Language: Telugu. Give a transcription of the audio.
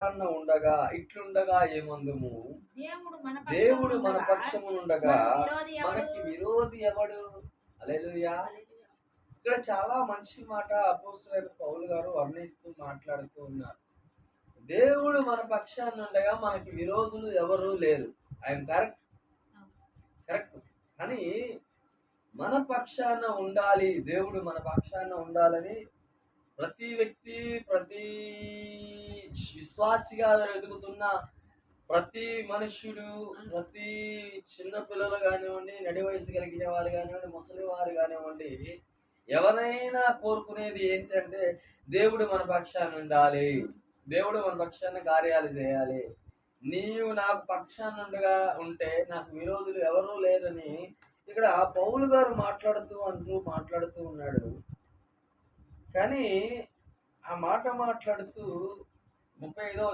అన్న ఉండగా ఇట్లుండగా ఏమందుము, దేవుడు దేవుడు మన ఉండగా పక్షమునుండగా మనకు విరోధి ఎవడు? మనకి విరోధి ఎవడు? హల్లెలూయా. హల్లెలూయా. ఇక్కడ చాలా మంచి మాట అపోస్తలుడైన పౌలు గారు వర్ణిస్తూ మాట్లాడుతూ ఉన్నారు. దేవుడు మన పక్షాన ఉండగా మనకి విరోధులు ఎవరు లేరు. ఆయన కరెక్ట్. అవును. కరెక్ట్. కానీ మన పక్షాన ఉండాలి, దేవుడు మన పక్షాన ఉండాలని ప్రతి వ్యక్తి, ప్రతి విశ్వాసిగా ఎదుగుతున్న ప్రతి మనుష్యుడు, ప్రతి చిన్న పిల్లలు కానివ్వండి, నడి వయసు కలిగిన వారు కానివ్వండి, ముసలి వారు కానివ్వండి, ఎవరైనా కోరుకునేది ఏంటంటే దేవుడు మన పక్షాన ఉండాలి, దేవుడు మన పక్షాన కార్యాలు చేయాలి. నీవు నాకు పక్షానుండగా ఉంటే నాకు విరోధులు ఎవరూ లేరని ఇక్కడ పౌలు గారు మాట్లాడుతూ ఉన్నాడు. కానీ ఆ మాట మాట్లాడుతూ 35వ